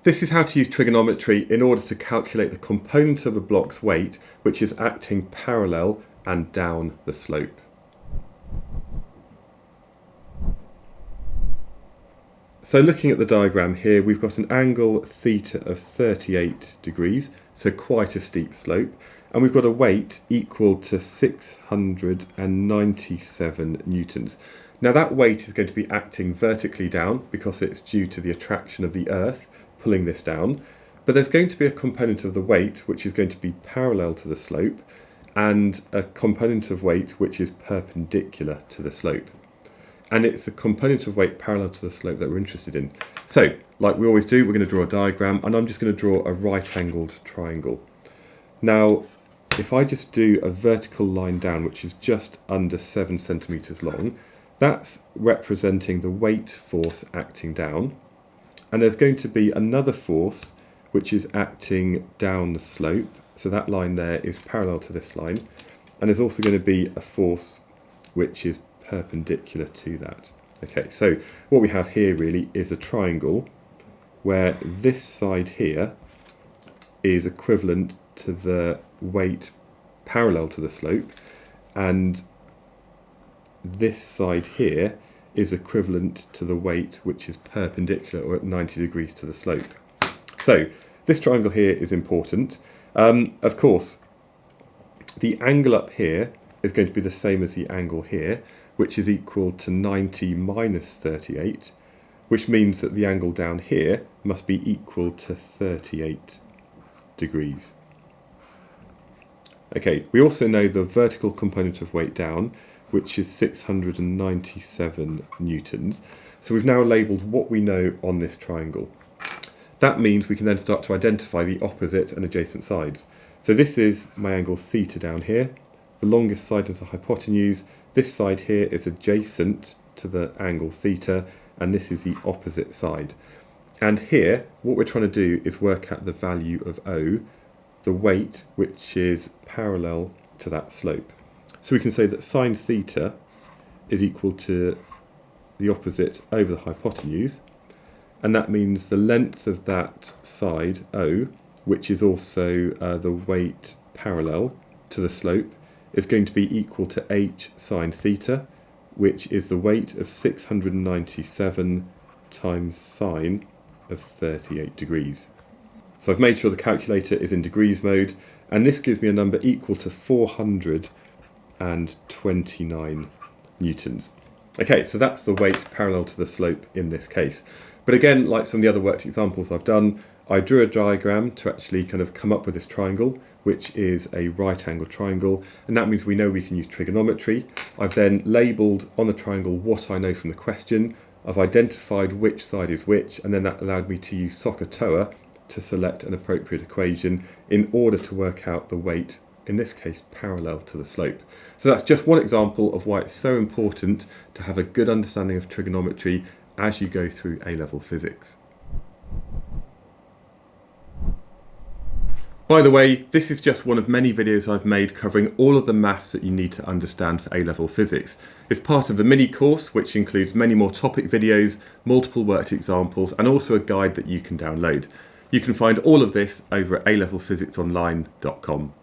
This is how to use trigonometry in order to calculate the component of a block's weight which is acting parallel and down the slope. So looking at the diagram here, we've got an angle theta of 38 degrees, so quite a steep slope, and we've got a weight equal to 697 newtons. Now that weight is going to be acting vertically down because it's due to the attraction of the Earth pulling this down, but there's going to be a component of the weight which is going to be parallel to the slope and a component of weight which is perpendicular to the slope. And it's the component of weight parallel to the slope that we're interested in. So, like we always do, we're going to draw a diagram, and I'm just going to draw a right-angled triangle. Now, if I just do a vertical line down, which is just under 7 centimetres long, that's representing the weight force acting down. And there's going to be another force which is acting down the slope. So that line there is parallel to this line. And there's also going to be a force which is perpendicular to that. Okay, so what we have here really is a triangle where this side here is equivalent to the weight parallel to the slope, and this side here is equivalent to the weight which is perpendicular or at 90 degrees to the slope. So this triangle here is important. Of course, the angle up here is going to be the same as the angle here, which is equal to 90 minus 38, which means that the angle down here must be equal to 38 degrees. Okay, we also know the vertical component of weight down, which is 697 newtons. So we've now labelled what we know on this triangle. That means we can then start to identify the opposite and adjacent sides. So this is my angle theta down here. The longest side is the hypotenuse. This side here is adjacent to the angle theta, and this is the opposite side. And here, what we're trying to do is work out the value of O, the weight which is parallel to that slope. So we can say that sine theta is equal to the opposite over the hypotenuse, and that means the length of that side, O, which is also the weight parallel to the slope, is going to be equal to h sine theta, which is the weight of 697 times sine of 38 degrees. So I've made sure the calculator is in degrees mode, and this gives me a number equal to 429 newtons. Okay, so that's the weight parallel to the slope in this case. But again, like some of the other worked examples I've done, I drew a diagram to actually kind of come up with this triangle, which is a right angle triangle, and that means we know we can use trigonometry. I've then labelled on the triangle what I know from the question. I've identified which side is which, and then that allowed me to use SOHCAHTOA to select an appropriate equation in order to work out the weight, in this case parallel to the slope. So that's just one example of why it's so important to have a good understanding of trigonometry as you go through A-level physics. By the way, this is just one of many videos I've made covering all of the maths that you need to understand for A-level physics. It's part of a mini course which includes many more topic videos, multiple worked examples, and also a guide that you can download. You can find all of this over at alevelphysicsonline.com.